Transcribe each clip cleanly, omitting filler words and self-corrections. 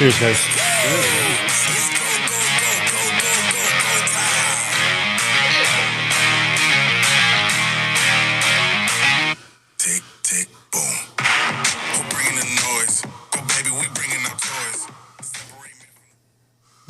Cheers, guys. Tick, tick, boom. We're bringing the noise. Go, baby, we bringing our toys.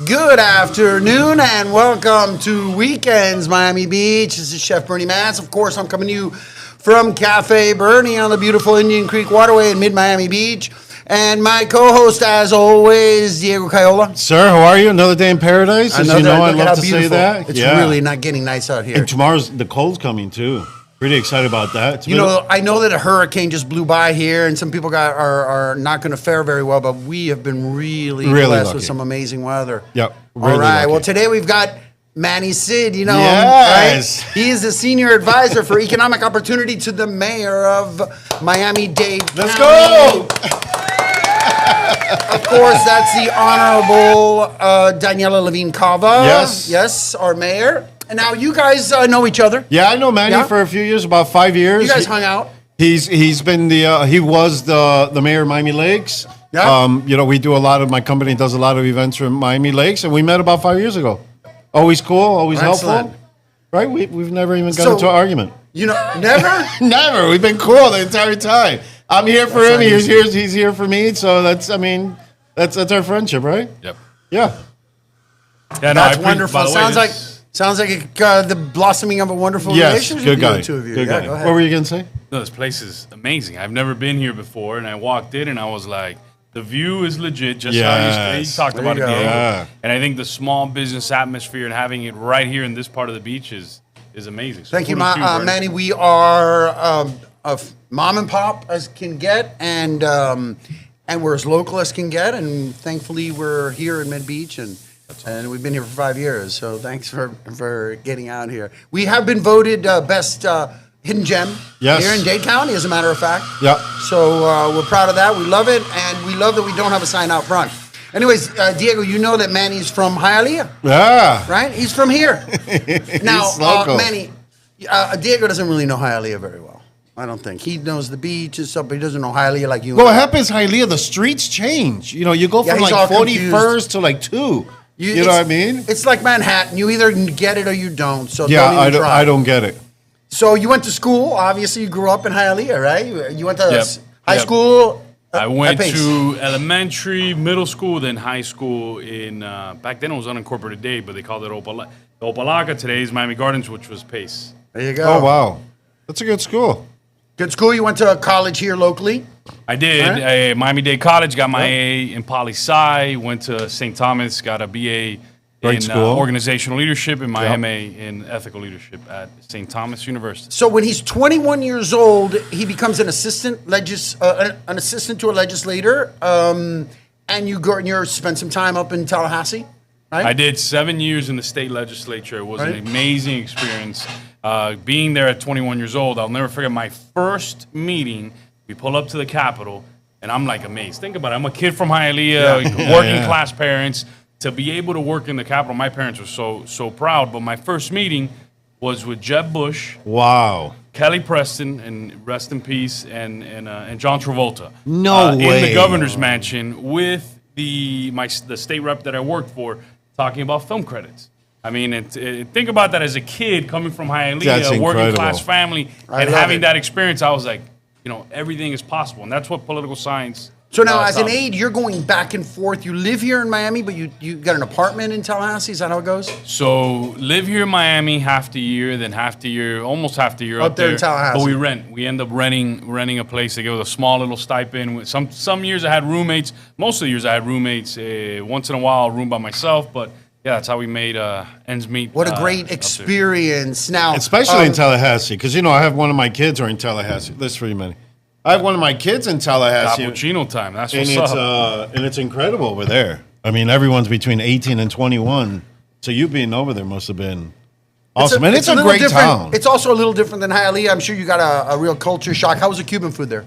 Good afternoon and welcome to Weekends Miami Beach. This is Chef Bernie Mans. Of course, I'm coming to you from Cafe Bernie on the beautiful Indian Creek Waterway in mid-Miami Beach. And my co-host, as always, Diego Cayola. Sir, how are you? Another day in paradise? As you know, I love to say that. It's really not getting nice out here. And tomorrow's, the cold's coming too. Pretty excited about that. I know that a hurricane just blew by here, and some people are not going to fare very well, but we have been really blessed lucky with some amazing weather. Yep. All right. Lucky. Well, today we've got Manny Cid, yes. right? He is the senior advisor for economic opportunity to the mayor of Miami-Dade County. Let's go! Of course, that's the Honorable Daniela Levine Cava. Yes, our mayor. And now you guys know each other. Yeah, I know Manny for a few years, about 5 years. You guys hung out. He's been he was the mayor of Miami Lakes. Yeah. We do my company does a lot of events from Miami Lakes, and we met about 5 years ago. Always cool, always helpful. Right? We've never even got into an argument. Never? Never. We've been cool the entire time. I'm here for him. He's here for me. So that's our friendship, right? Yep. Yeah. Yeah, that's wonderful. Sounds like the blossoming of a wonderful relationship good guy. with the two of you. Good guy. Go ahead. What were you going to say? No, this place is amazing. I've never been here before, and I walked in and I was like, the view is legit, just how you talked about it, Diego. Yeah. And I think the small business atmosphere and having it right here in this part of the beach is amazing. So Thank you, kudos to Bernie. Manny. We are a mom and pop as can get, and we're as local as can get, and thankfully we're here in Mid Beach, and we've been here for 5 years. So thanks for getting out here. We have been voted best hidden gem here in Dade County, as a matter of fact. Yeah. So we're proud of that. We love it, and we love that we don't have a sign out front. Anyways, Diego, you know that Manny's from Hialeah. Yeah. Right? He's from here. Now, He's local. Manny, Diego doesn't really know Hialeah very well. I don't think. He knows the beach and stuff, but he doesn't know Hialeah like you. Well, what happens, Hialeah, the streets change. You go from he's all 41st to 2. You know what I mean? It's like Manhattan. You either get it or you don't. So Yeah, don't even try. I don't get it. So you went to school. Obviously, you grew up in Hialeah, right? You went to high Yep. school. I went to elementary, middle school, then high school in, back then it was unincorporated Dade, but they called it Opalaca. Today is Miami Gardens, which was Pace. There you go. Oh, wow. That's a good school. Good school. You went to college here locally. I did. Right. Miami-Dade College, got my AA in poli-sci, went to St. Thomas, got a BA in organizational leadership and my MA in ethical leadership at St. Thomas University. So when he's 21 years old, he becomes an assistant to a legislator, and you spend some time up in Tallahassee, right? I did 7 years in the state legislature. It was an amazing experience. Being there at 21 years old, I'll never forget my first meeting. We pull up to the Capitol, and I'm like amazed. Think about it. I'm a kid from Hialeah, working class parents. To be able to work in the Capitol, my parents were so proud. But my first meeting was with Jeb Bush. Wow. Kelly Preston, and rest in peace, and John Travolta. No way. In the governor's mansion with the state rep that I worked for, talking about film credits. I mean, think about that as a kid coming from Hialeah, working class family, and having that experience. I was like, everything is possible, and that's what political science. So now, as an aide, you're going back and forth. You live here in Miami, but you got an apartment in Tallahassee. Is that how it goes? So live here in Miami half the year, then almost half the year up there in Tallahassee. But we rent. We end up renting a place. They give us a small little stipend. Some years I had roommates. Most of the years I had roommates. Once in a while, I'll room by myself. But yeah, that's how we made ends meet. What a great experience! Now, especially in Tallahassee, because I have one of my kids are in Tallahassee. That's for you, Manny. I have one of my kids in Tallahassee. Cappuccino time. That's what's up. And it's incredible over there. I mean, everyone's between 18 and 21. So you being over there must have been awesome. And it's a great town. It's also a little different than Hialeah. I'm sure you got a real culture shock. How was the Cuban food there?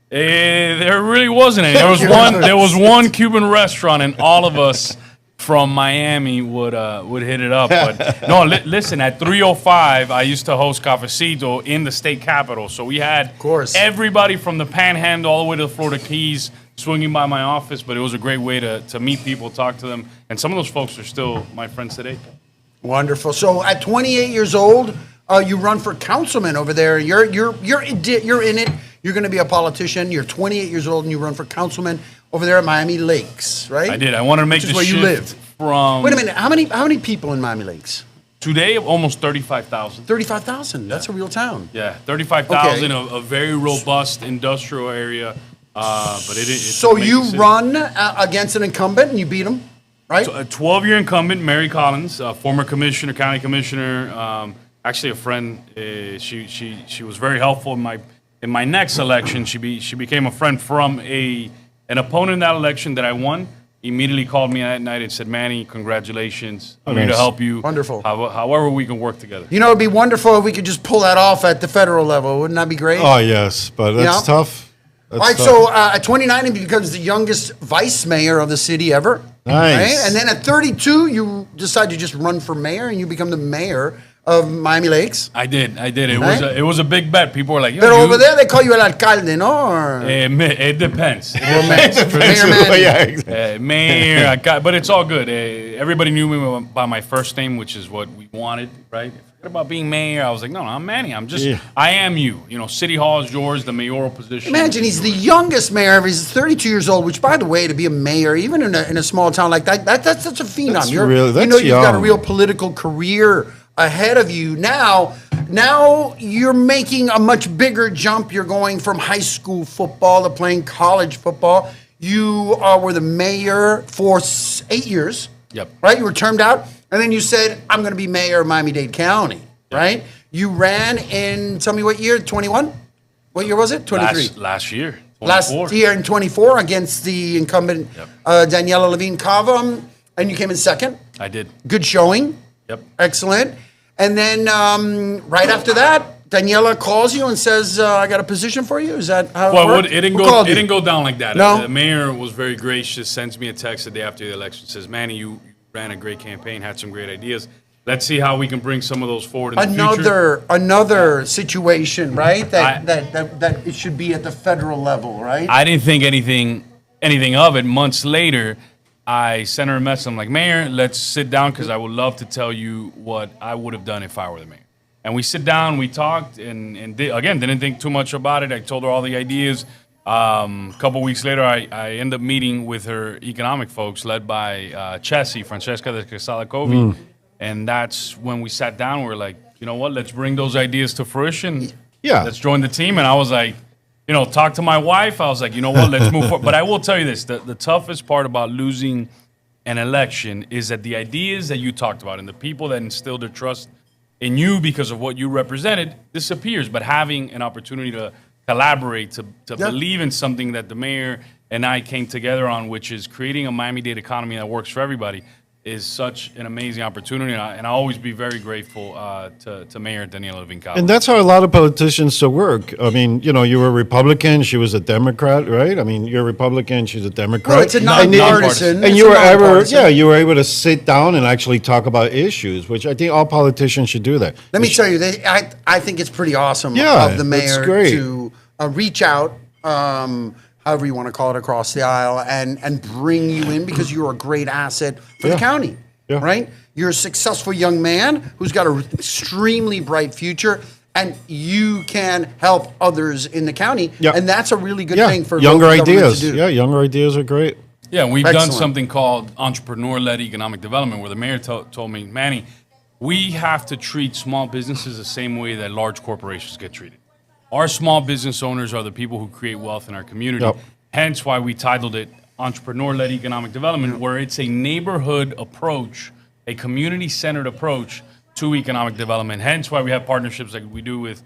There really wasn't any. There was one Cuban restaurant, and all of us from Miami would hit it up. But no, listen, at 3:05, I used to host Cafecito in the state capitol. So we had everybody from the Panhandle all the way to the Florida Keys swinging by my office, but it was a great way to meet people, talk to them, and some of those folks are still my friends today. Wonderful. So at 28 years old, you run for councilman over there. You're in it. You're going to be a politician. You're 28 years old and you run for councilman over there at Miami Lakes, right? I did. I wanted to make Which is the where shift you live. from. Wait a minute. How many people in Miami Lakes? Today, almost 35,000. 35,000. That's a real town. Yeah, 35,000, Okay. a very robust industrial area. But it So it's you amazing. run against an incumbent and you beat him, right? So a 12-year incumbent, Mary Collins, former commissioner, county commissioner, actually a friend. She was very helpful in my next election. She became a friend from an opponent in that election that I won. Immediately called me that night and said, "Manny, congratulations. I'm here to nice. help you. Wonderful. However we can work together." You know, it'd be wonderful if we could just pull that off at the federal level. Wouldn't that be great? Oh, yes, but that's Yeah. tough. That's All right, tough. so at 29, he becomes the youngest vice mayor of the city ever. Nice. Right? And then at 32, you decide to just run for mayor, and you become the mayor of Miami Lakes. I did. It Right? it was a big bet. People were like, "Yo, But you- over there, they call you el alcalde, no? Or- It depends. Mayor Manny. Yeah, exactly. Mayor, but it's all good. Everybody knew me by my first name, which is what we wanted, right? Forget about being mayor. I was like, no, I'm Manny. I am you. You know, City Hall is yours, the mayoral position. Imagine he's the youngest mayor ever. He's 32 years old, which, by the way, to be a mayor, even in a small town like that's such a phenom. That's You're, really- you that's know, you've got a young. real political career ahead of you. Now you're making a much bigger jump. You're going from high school football to playing college football. You were the mayor for 8 years. Yep. Right? You were termed out. And then you said, I'm going to be mayor of Miami-Dade County. Right? You ran in, tell me what year, 21? What year was it? 23. Last year. Last 24. year in 24 against the incumbent Daniela Levine Cava, and you came in second. I did. Good showing. Yep. Excellent. And then right after that, Daniela calls you and says, "I got a position for you." Is that how it Well, worked? it didn't Who go. called It you? didn't go down like that. No? The mayor was very gracious. Sends me a text the day after the election. Says, "Manny, you ran a great campaign. Had some great ideas. Let's see how we can bring some of those forward in the future." Another situation, right? That it should be at the federal level, right? I didn't think anything of it. Months later, I sent her a message. I'm like, "Mayor, let's sit down because I would love to tell you what I would have done if I were the mayor." And we sit down, we talked, and didn't think too much about it. I told her all the ideas. A couple weeks later, I end up meeting with her economic folks, led by Chessie, Francesca de Quesada Covey. And that's when we sat down. We were like, you know what? Let's bring those ideas to fruition. Yeah. Let's join the team. And I was like, talk to my wife. I was like, you know what? Let's move forward. But I will tell you this: the toughest part about losing an election is that the ideas that you talked about and the people that instilled their trust in you because of what you represented disappears. But having an opportunity to collaborate, to believe in something that the mayor and I came together on, which is creating a Miami-Dade economy that works for everybody, is such an amazing opportunity. And I'll always be very grateful to Mayor Daniela Levine Cava. And that's how a lot of politicians still work. I mean, you were a Republican, she was a Democrat, right? I mean, you're a Republican, she's a Democrat. Well, it's a And you- nonpartisan. And It's you a were nonpartisan. you were able to sit down and actually talk about issues, which I think all politicians should do that. Let me tell you, I think it's pretty awesome Yeah, of the that's mayor great. to reach out, however you want to call it, across the aisle and bring you in because you're a great asset for the Yeah. county, Yeah. right? You're a successful young man who's got an extremely bright future, and you can help others in the county, Yeah. and that's a really good Yeah, thing for younger local government ideas. to do. Yeah, younger ideas are great. Yeah, we've Excellent. done something called entrepreneur-led economic development, where the mayor told me, Manny, we have to treat small businesses the same way that large corporations get treated. Our small business owners are the people who create wealth in our community. Yep. Hence why we titled it Entrepreneur-Led Economic Development, where it's a neighborhood approach, a community-centered approach to economic development. Hence why we have partnerships like we do with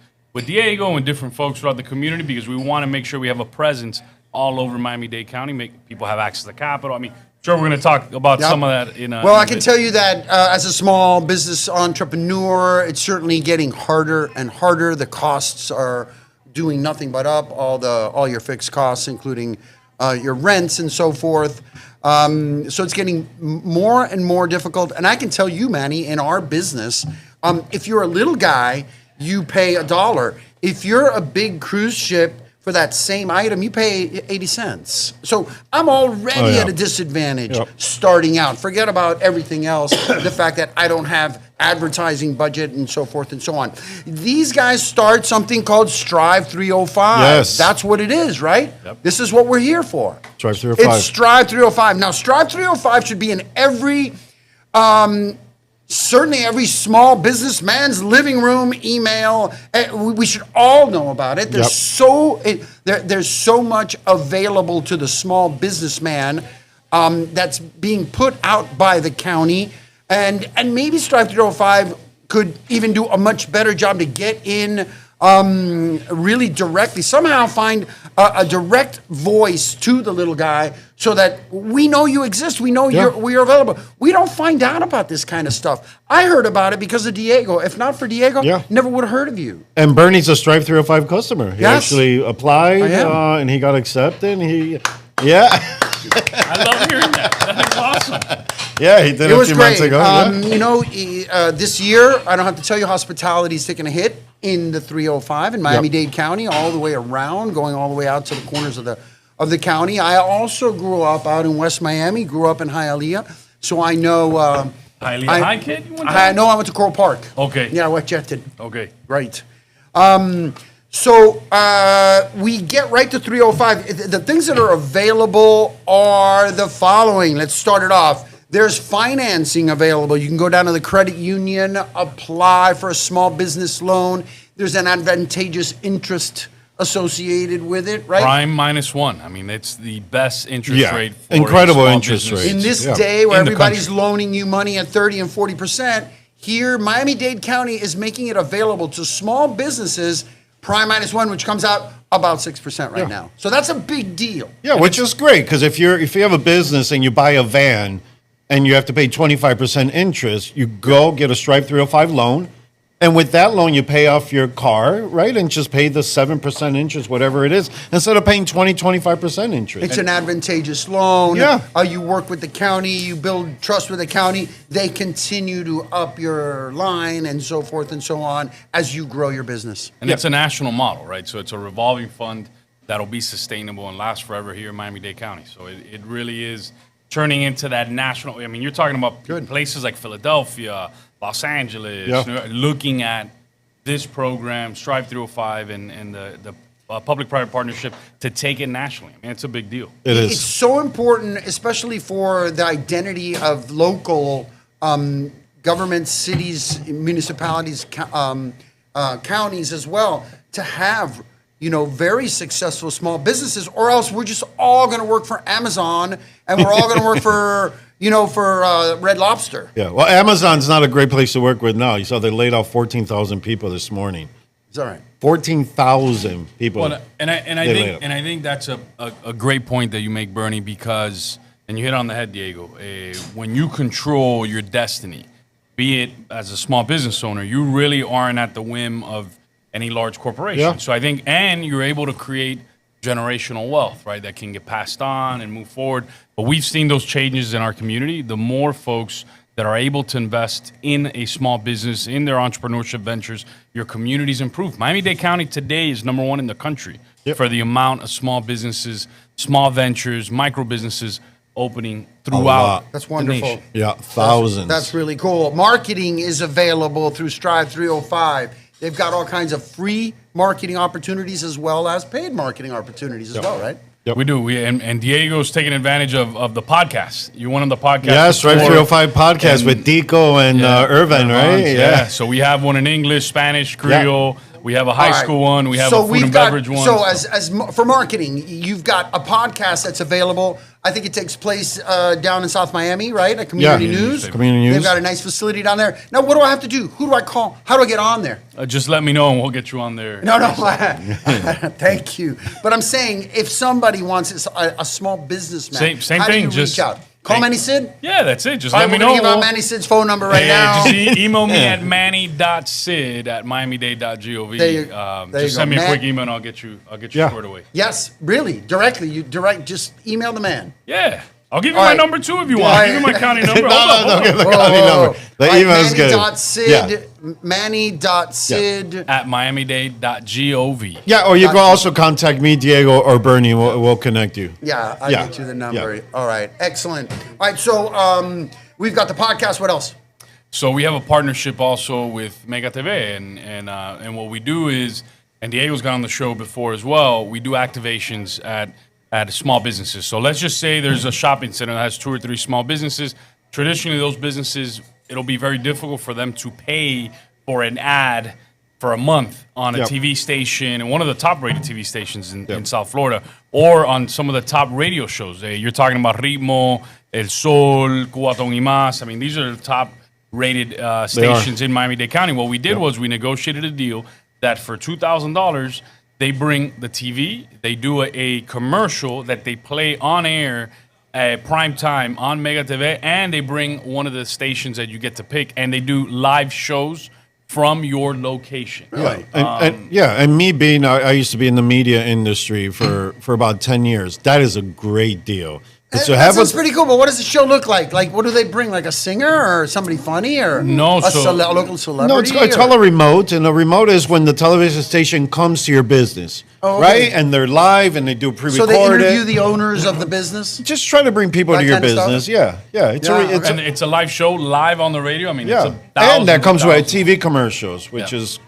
Diego and different folks throughout the community, because we want to make sure we have a presence all over Miami-Dade County, make people have access to the capital. I mean, sure, we're going to talk about Yep. some of that in a Well, I in a can bit. tell you that as a small business entrepreneur, it's certainly getting harder and harder. The costs are doing nothing but up. All your fixed costs, including your rents and so forth. So it's getting more and more difficult. And I can tell you, Manny, in our business, if you're a little guy, you pay $1. If you're a big cruise ship for that same item, you pay 80 cents. So I'm already at a disadvantage starting out. Forget about everything else, the fact that I don't have advertising budget and so forth and so on. These guys start something called Strive 305. Yes. That's what it is, right? Yep. This is what we're here for. Strive 305. It's Strive 305. Now, Strive 305 should be in every certainly every small businessman's living room, email. We should all know about it. There's so much available to the small businessman that's being put out by the county, and maybe Strive 305 could even do a much better job to get in really directly, somehow find a direct voice to the little guy so that we know you exist. We know you're available. We don't find out about this kind of stuff. I heard about it because of Diego. If not for Diego, never would have heard of you. And Bernie's a Strive 305 customer. He actually applied and he got accepted. I love hearing that. That's awesome. Yeah, he did It a was few great. months ago. You know, this year, I don't have to tell you, hospitality's taken a hit in the 305 in Miami-Dade County, all the way around, going all the way out to the corners of the county. I also grew up out in West Miami, grew up in Hialeah, so I know. Hialeah High, kid? You went I know I went to Coral Park. Okay. Yeah, West Jetted. Okay. Right. So we get right to 305. The things that are available are the following. Let's start it off. There's financing available. You can go down to the credit union, apply for a small business loan. There's an advantageous interest associated with it, right? Prime -1. I mean, it's the best interest rate. For Incredible a small interest business. rate. In this Yeah. day where In the everybody's country. loaning you money at 30 and 40%, here Miami-Dade County is making it available to small businesses, prime -1, which comes out about 6% right now. So that's a big deal. Yeah, which is great because if you have a business and you buy a van and you have to pay 25% interest, you go get a Stripe 305 loan, and with that loan you pay off your car, right, and just pay the 7% interest, whatever it is, instead of paying 25% interest. It's an advantageous loan. Yeah. You work with the county, you build trust with the county. They continue to up your line and so forth and so on as you grow your business. And it's a national model, right? So it's a revolving fund that'll be sustainable and last forever here in Miami-Dade County. So it really is turning into that national. I mean, you're talking about places like Philadelphia, Los Angeles, looking at this program, Strive 305, and the public-private partnership to take it nationally. I mean, it's a big deal. It's so important, especially for the identity of local governments, cities, municipalities, counties as well, to have very successful small businesses, or else we're just all going to work for Amazon and we're all going to work for Red Lobster. Yeah, well, Amazon's not a great place to work with now. You saw they laid off 14,000 people this morning. Is that right? 14,000 people. Well, and I think that's a great point that you make, Bernie, because, and you hit on the head, Diego, when you control your destiny, be it as a small business owner, you really aren't at the whim of any large corporation. Yeah. So I think, and you're able to create generational wealth, right, that can get passed on and move forward. But we've seen those changes in our community. The more folks that are able to invest in a small business, in their entrepreneurship ventures, your communities improve. Miami-Dade County today is #1 in the country for the amount of small businesses, small ventures, micro businesses opening throughout. That's the wonderful. nation. Yeah, thousands. That's really cool. Marketing is available through Strive 305. They've got all kinds of free marketing opportunities as well as paid marketing opportunities as well, right? Yep. We do. And Diego's taking advantage of the podcast. You're one of the podcasts. Yeah, Stripe 305 podcast with Dico and Irvin, right? Yeah. So we have one in English, Spanish, Creole. We have a high school one. We have a food and beverage one. So for marketing, you've got a podcast that's available. I think it takes place down in South Miami, right? At Community News. Community News. They've got a nice facility down there. Now, what do I have to do? Who do I call? How do I get on there? Just let me know and we'll get you on there. No. Thank you. But I'm saying if somebody wants a small businessman, Same how do thing, you just reach out? Call Manny Cid? Yeah, that's it. Just All let right, me we're know. going to give out Manny Cid's phone number right now. Just email me at manny.sid@miamidade.gov. There you Just go. send me a quick email and I'll get you squared away. Yes, really, directly. Just email the man. Yeah. I'll give you All my right. number too if you want. I'll give you my county number. Hold on, hold on. Give the county number. The All right, email is good. Manny.Cid, Manny.Cid. At miamidade.gov. Yeah, or you can also contact me, Diego, or Bernie. We'll connect you. Yeah, I'll Yeah. get you the number. Yeah. All right, excellent. All right, so we've got the podcast. What else? So we have a partnership also with Mega TV, and what we do is, and Diego's got on the show before as well. We do activations at small businesses. So let's just say there's a shopping center that has 2 or 3 small businesses. Traditionally, those businesses, it'll be very difficult for them to pay for an ad for a month on a Yep. TV station, and one of the top-rated TV stations in South Florida, or on some of the top radio shows. You're talking about Ritmo, El Sol, Cubatón y Más. I mean, these are the top-rated stations in Miami-Dade County. What we did was we negotiated a deal that for $2,000, they bring the TV, they do a commercial that they play on air at prime time on Mega TV, and they bring one of the stations that you get to pick, and they do live shows from your location. Right. And me being, I used to be in the media industry for about 10 years. That is a great deal. And so That sounds pretty cool, but what does the show look like? Like, what do they bring? Like a singer or somebody funny or No, a so- local celebrity? No, it's called a remote, and a remote is when the television station comes to your business, Oh, okay. right? And they're live, and they do So pre-recorded. they interview the owners of the business? Just try to bring people That to your kind of stuff? business. Yeah. It's Yeah, it's And it's a live show, live on the radio. I mean, yeah, it's a and that comes with thousands. TV commercials, which Yeah. is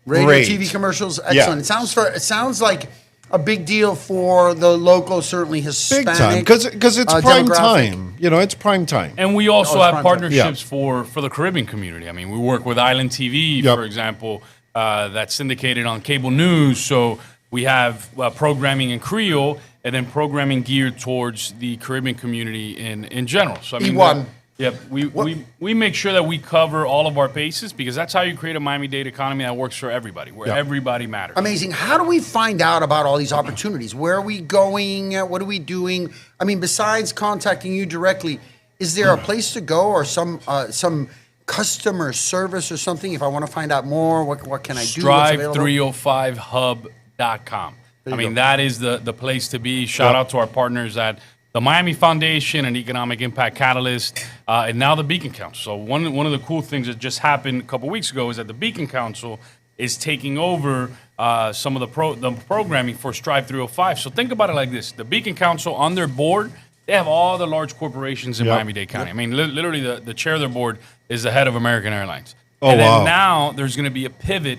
Radio, great. TV commercials, excellent. It sounds like a big deal for the local, certainly Big Hispanic. time because it's prime demographic. time. You know, it's prime time. And we also it's have prime time. partnerships for the Caribbean community. I mean, we work with Island TV, Yep. for example, that's syndicated on cable news. So we have programming in Creole and then programming geared towards the Caribbean community in general. So I mean, E1. Yep, we make sure that we cover all of our bases because that's how you create a Miami-Dade economy that works for everybody, where everybody matters. Amazing. How do we find out about all these opportunities? Where are we going? What are we doing? I mean, besides contacting you directly, is there a place to go or some customer service or something? If I want to find out more, what can I do? What's available? Strive305hub.com. I mean, that is the place to be. Shout out to our partners at the Miami Foundation and Economic Impact Catalyst, and now the Beacon Council. So one of the cool things that just happened a couple weeks ago is that the Beacon Council is taking over some of the programming for Strive 305. So think about it like this. The Beacon Council, on their board, they have all the large corporations in Miami-Dade County. I mean, literally the chair of their board is the head of American Airlines. Oh, and then wow. now there's going to be a pivot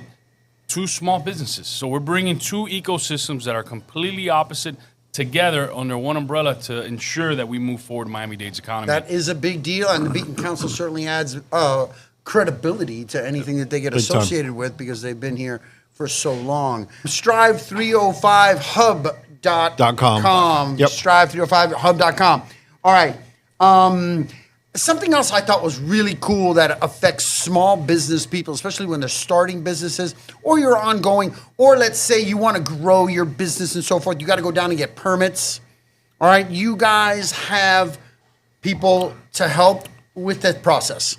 to small businesses. So we're bringing 2 ecosystems that are completely opposite together under one umbrella to ensure that we move forward Miami-Dade's economy. That is a big deal, and the Beacon Council certainly adds credibility to anything that they get Big time. associated with because they've been here for so long. Strive305hub.com. Yep. Strive305hub.com. All right. Something else I thought was really cool that affects small business people, especially when they're starting businesses or you're ongoing, or let's say you want to grow your business and so forth. You got to go down and get permits. All right. You guys have people to help with that process.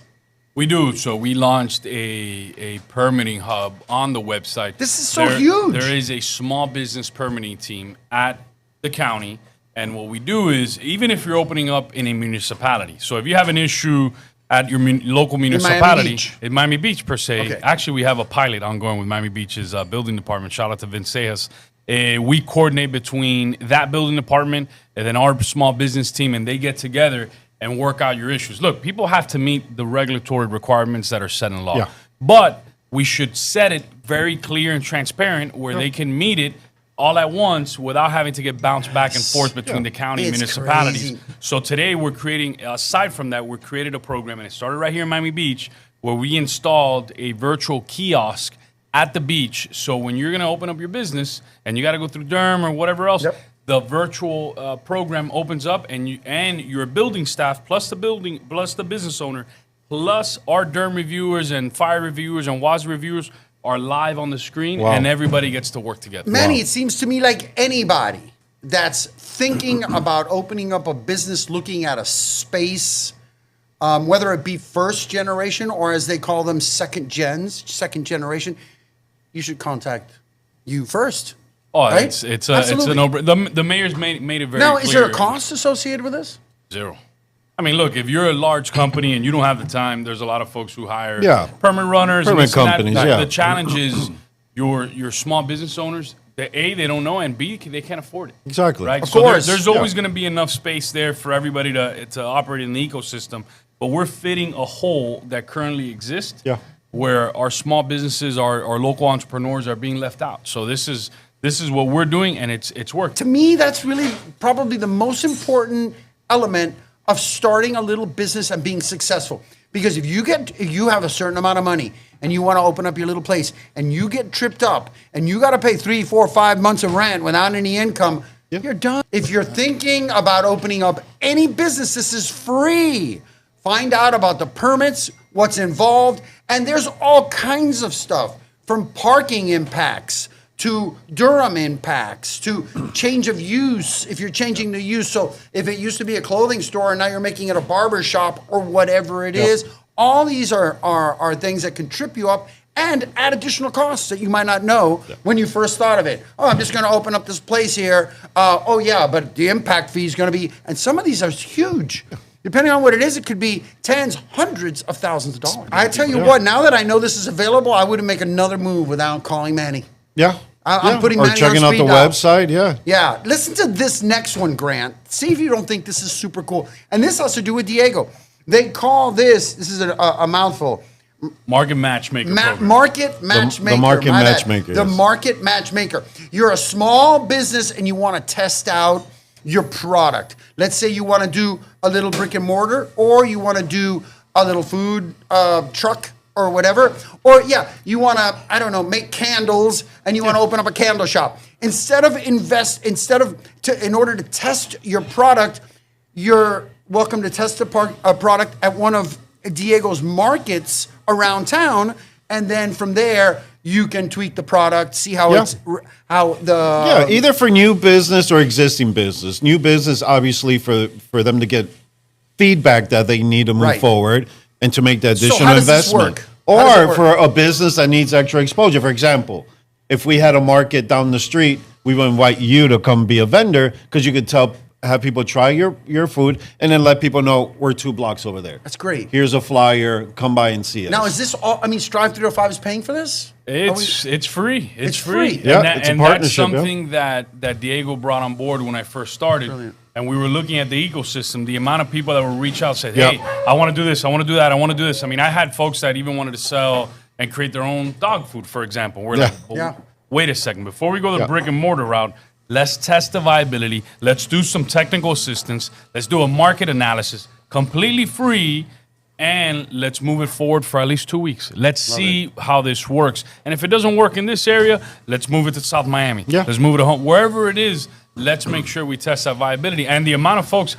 We do. So we launched a permitting hub on the website. This is so huge. There is a small business permitting team at the county. And what we do is, even if you're opening up in a municipality, so if you have an issue at your local municipality, in Miami Beach per se, Okay. actually we have a pilot ongoing with Miami Beach's building department. Shout out to Vince Cejas. We coordinate between that building department and then our small business team, and they get together and work out your issues. Look, people have to meet the regulatory requirements that are set in law, Yeah. but we should set it very clear and transparent where they can meet it all at once without having to get bounced back and forth between the county and It's municipalities. crazy. So today we're creating, aside from that, we created a program, and it started right here in Miami Beach, where we installed a virtual kiosk at the beach. So when you're going to open up your business and you got to go through DERM or whatever else, Yep. the virtual program opens up, and your building staff plus the business owner plus our DERM reviewers and fire reviewers and WAS reviewers are live on the screen, Wow. and everybody gets to work together. Manny, it seems to me like anybody that's thinking about opening up a business, looking at a space, whether it be first generation or as they call them second generation, you should contact you first. Oh, right? it's a Absolutely. no. The mayor's made it very Now, clear. is there a cost associated with this? Zero. I mean, look, if you're a large company and you don't have the time, there's a lot of folks who hire permit runners. Permit and this and that. companies, yeah. The challenge is your small business owners, they don't know, and B, they can't afford it. Exactly. Right? Of So course. there's always going to be enough space there for everybody to operate in the ecosystem, but we're fitting a hole that currently exists where our small businesses, our local entrepreneurs are being left out. So this is what we're doing, and it's working. To me, that's really probably the most important element of starting a little business and being successful. Because if you have a certain amount of money and you want to open up your little place and you get tripped up and you got to pay 3, 4, 5 months of rent without any income, you're done. If you're thinking about opening up any business, this is free. Find out about the permits, what's involved, and there's all kinds of stuff from parking impacts to Durham impacts, to change of use, if you're changing the use. So if it used to be a clothing store and now you're making it a barber shop or whatever it is, all these are things that can trip you up and add additional costs that you might not know when you first thought of it. Oh, I'm just going to open up this place here. But the impact fee is going to be, and some of these are huge. Depending on what it is, it could be tens, hundreds of thousands of dollars. I tell you what, now that I know this is available, I wouldn't make another move without calling Manny. Yeah. I'm putting or Manny checking on out the speed dial. website. Yeah. Yeah. Listen to this next one, Grant. See if you don't think this is super cool. And this has to do with Diego. They call this is a mouthful. Market matchmaker program. Market matchmaker. The market my bad. matchmaker, The yes. market matchmaker. You're a small business and you want to test out your product. Let's say you want to do a little brick and mortar, or you want to do a little food truck or whatever. Or you want to, make candles and you want to open up a candle shop. In order to test your product, you're welcome to test a product at one of Diego's markets around town, and then from there you can tweak the product, see how either for new business or existing business. New business, obviously, for them to get feedback that they need to move forward and to make that So additional how does this investment. work? How does it Or work? for a business that needs extra exposure. For example, if we had a market down the street, we would invite you to come be a vendor because you could have people try your food and then let people know we're 2 blocks over there. That's great. Here's a flyer. Come by and see us. Now, is this all? I mean, Strive 305 is paying for this? It's free. It's free. free. Yeah, and it's a that's partnership, yeah. something that Diego brought on board when I first started. Brilliant. And we were looking at the ecosystem, the amount of people that would reach out, said, Yeah. hey, I want to do this, I want to do that, I want to do this. I mean, I had folks that even wanted to sell and create their own dog food, for example. We're like, wait a second, before we go the brick and mortar route, let's test the viability, let's do some technical assistance, let's do a market analysis, completely free, and let's move it forward for at least 2 weeks. Let's see how this works. And if it doesn't work in this area, let's move it to South Miami. Yeah. Let's move it to home. Wherever it is, let's make sure we test that viability. And the amount of folks,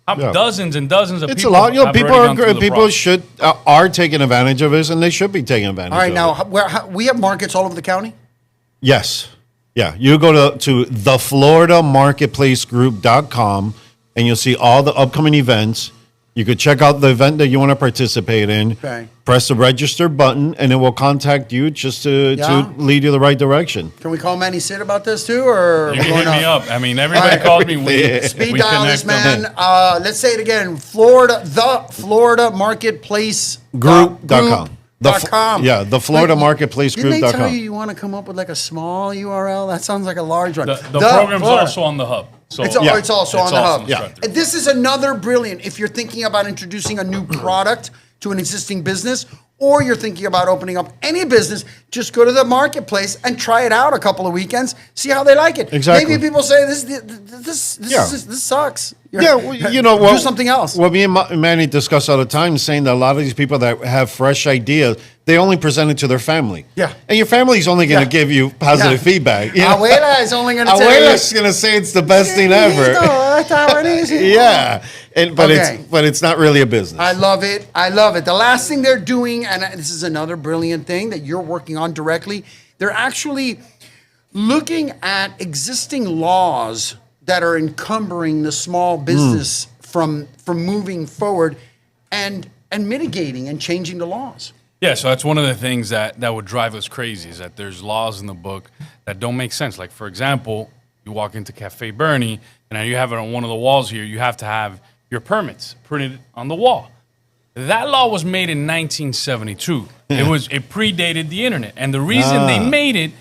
dozens and dozens of it's people. a lot. have People already gone through the people process. are taking advantage of this, and they should be taking advantage. All right, of it. now we have markets all over the county. Yes. Yeah. You go to thefloridamarketplacegroup.com and you'll see all the upcoming events. You could check out the event that you want to participate in. Okay. Press the register button, and it will contact you just to lead you the right direction. Can we call Manny Cid about this too, or You can hit me up. I mean, everybody All right. called me. We Speed we dial this connect them. man. Let's say it again. The Florida Marketplace Group.com. .com. The Florida Marketplace Didn't they tell Group.com. you want to come up with like a small URL? That sounds like a large one. The program's Florida. also on the hub. So It's Yeah. also on the hub. Yeah. And this is another brilliant. If you're thinking about introducing a new product to an existing business, or you're thinking about opening up any business, just go to the marketplace and try it out a couple of weekends. See how they like it. Exactly. Maybe people say this sucks. Do something else. What me and Manny discuss all the time, saying that a lot of these people that have fresh ideas, they only present it to their family. Yeah. And your family's only going to give you positive feedback. You know? Abuela is only going to tell you. Abuela's going to say it's the best thing ever. Yeah. But Okay. it's not really a business. I love it. I love it. The last thing they're doing, and this is another brilliant thing that you're working on directly, they're actually looking at existing laws that are encumbering the small business from moving forward and mitigating and changing the laws. Yeah, so that's one of the things that would drive us crazy is that there's laws in the book that don't make sense. Like, for example, you walk into Cafe Bernie, and you have it on one of the walls here, you have to have your permits printed on the wall. That law was made in 1972. It predated the internet. And the reason they made it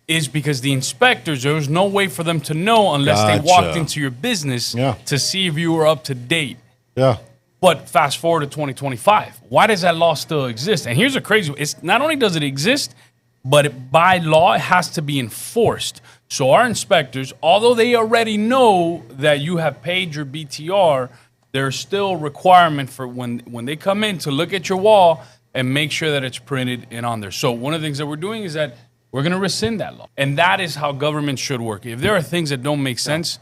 is because the inspectors, there was no way for them to know unless they walked into your business to see if you were up to date. Yeah. But fast forward to 2025. Why does that law still exist? And here's a crazy, it's not only does it exist, but by law, it has to be enforced. So our inspectors, although they already know that you have paid your BTR, there's still a requirement for when they come in to look at your wall and make sure that it's printed and on there. So one of the things that we're doing is that we're going to rescind that law. And that is how government should work. If there are things that don't make sense,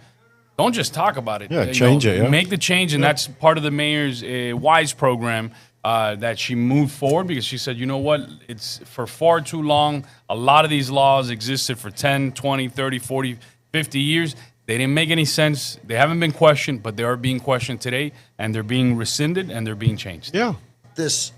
don't just talk about it. Yeah, change it. Yeah. Make the change, and that's part of the mayor's WISE program that she moved forward because she said, you know what, it's for far too long. A lot of these laws existed for 10, 20, 30, 40, 50 years. They didn't make any sense. They haven't been questioned, but they are being questioned today, and they're being rescinded, and they're being changed. Yeah. This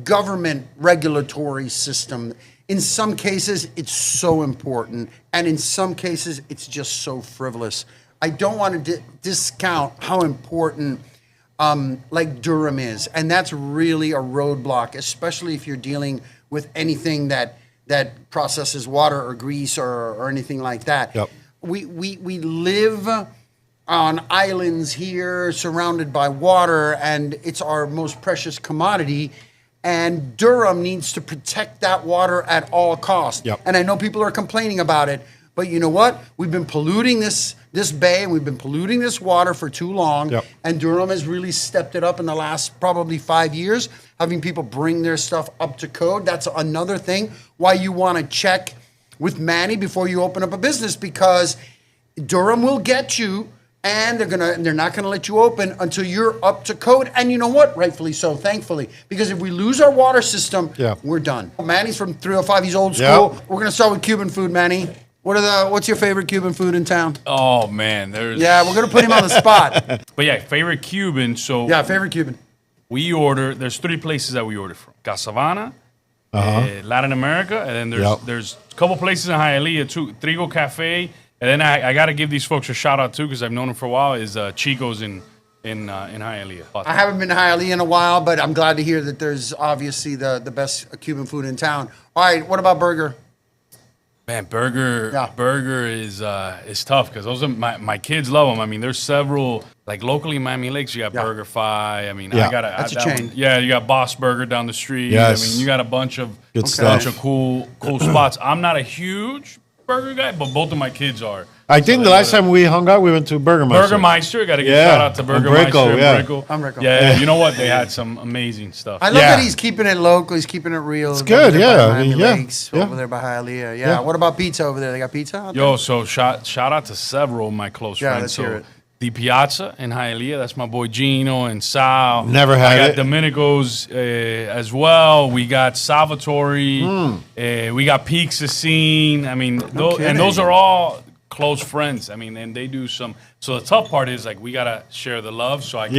government regulatory system, in some cases, it's so important, and in some cases, it's just so frivolous. I don't want to discount how important like Durham is, and that's really a roadblock, especially if you're dealing with anything that processes water or grease or anything like that. Yep. We live on islands here surrounded by water, and it's our most precious commodity. And Durham needs to protect that water at all costs. Yep. And I know people are complaining about it, but you know what? We've been polluting this bay, and we've been polluting this water for too long. Yep. And Durham has really stepped it up in the last probably 5 years, having people bring their stuff up to code. That's another thing why you want to check with Manny before you open up a business, because Durham will get you, and they're not gonna let you open until you're up to code. And you know what? Rightfully so, thankfully, because if we lose our water system, we're done. Manny's from 305. He's old school. We're gonna start with Cuban food, Manny. What's your favorite Cuban food in town? Oh man, we're gonna put him on the spot. But yeah, favorite Cuban. So favorite Cuban. There's 3 places that we order from: Casavana, Latin America, and then there's a couple places in Hialeah too. Trigo Cafe, and then I got to give these folks a shout out too because I've known them for a while. Is Chico's in Hialeah. I haven't been to Hialeah in a while, but I'm glad to hear that there's obviously the best Cuban food in town. All right, what about burger? Man, burger is tough because those are my kids love them. I mean, there's several like locally in Miami Lakes. You got Burger Fi. I mean, that's a chain. Yeah, you got Boss Burger down the street. Yes. I mean, you got a bunch of Good stuff. bunch of cool spots. I'm not a huge burger guy, but both of my kids are. I think the last time we hung out, we went to Burger Meister. Burger Meister, got to give a shout out to Burger Meister. I'm Rico. Yeah, you know what? They had some amazing stuff. I love that he's keeping it local. He's keeping it real. It's good, Lakes, over there by Hialeah. Yeah. What about pizza over there? They got pizza out there? So shout out to several of my close friends. Let's hear it. The Piazza in Hialeah, that's my boy Gino and Sal. Never had I it. got Domenico's as well. We got Salvatore. We got Pizza Scene. I mean, those are all close friends. I mean, and they do some. So the tough part is like we gotta share the love. So I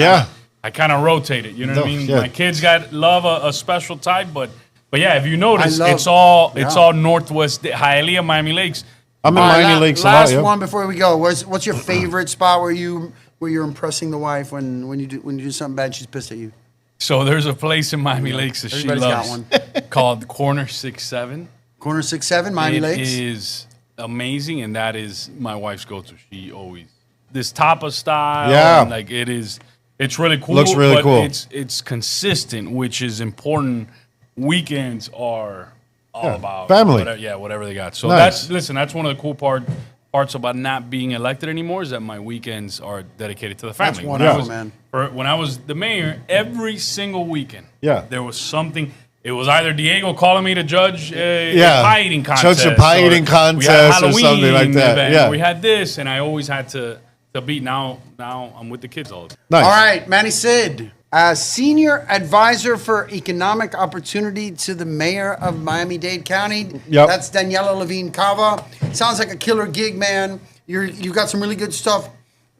kind of rotate it. You know what I mean? Yeah. My kids love a special type, but yeah, if you notice, it's all Northwest Hialeah, Miami Lakes. I'm in Miami Lakes a lot. Last one before we go. What's your favorite spot where you're impressing the wife when you do something bad, she's pissed at you? So there's a place in Miami Lakes that she loves called Corner 67. Corner 67, Miami Lakes. It is amazing, and that is my wife's go-to. She always this tapa style. Yeah, and like it's really cool. Looks really cool. It's consistent, which is important. Weekends are all about family. Whatever they got. So nice. that's one of the cool parts about not being elected anymore is that my weekends are dedicated to the family. That's wonderful, man. When I was the mayor, every single weekend, there was something. It was either Diego calling me to judge a pie eating contest. Judge a pie eating contest or something like that. Event. We had this, and I always had to beat. Now I'm with the kids all the time. Nice. All right, Manny Cid, Senior Advisor for Economic Opportunity to the Mayor of Miami-Dade County. Yep. That's Daniela Levine Cava. Sounds like a killer gig, man. You got some really good stuff.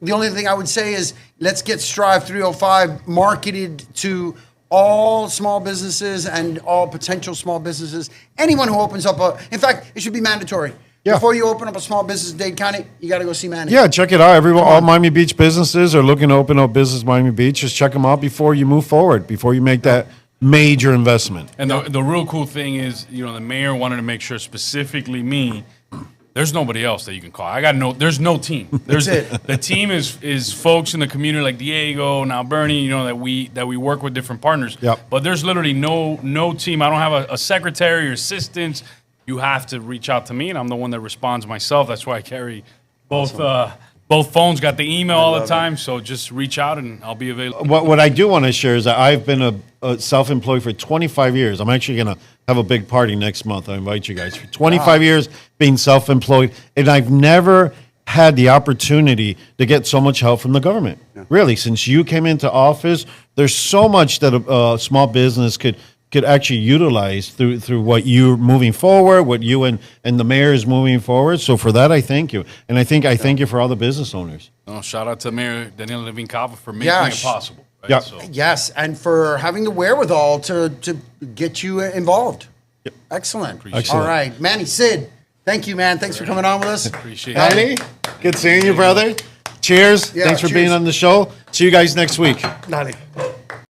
The only thing I would say is let's get Strive 305 marketed to all small businesses and all potential small businesses. Anyone who opens up in fact, it should be mandatory. Yeah. Before you open up a small business in Dade County, you got to go see Manny. Yeah, check it out. All Miami Beach businesses are looking to open up business in Miami Beach. Just check them out before you move forward, before you make that major investment. And the real cool thing is, the mayor wanted to make sure specifically me. There's nobody else that you can call. There's no team. There's the team is folks in the community like Diego, now Bernie, that we work with different partners. Yep. But there's literally no team. I don't have a secretary or assistants. You have to reach out to me, and I'm the one that responds myself. That's why I carry both phones, got the email all the time. So just reach out, and I'll be available. What I do want to share is that I've been a self-employed for 25 years. I'm actually going to have a big party next month. I invite you guys. For 25 years being self-employed, and I've never had the opportunity to get so much help from the government. Yeah. Really, since you came into office, there's so much that a small business could actually utilize through what you're moving forward, what you and the mayor is moving forward. So for that, I thank you. And I thank you for all the business owners. Shout out to Mayor Daniel Levine Cava for making it possible. Right? Yeah. So. Yes, and for having the wherewithal to get you involved. Yep. Excellent. Excellent. All right. Manny Cid, thank you, man. Thanks for coming on with us. Appreciate Manny, it. good seeing you, brother. Cheers. Yeah, Thanks for cheers. being on the show. See you guys next week. Dale.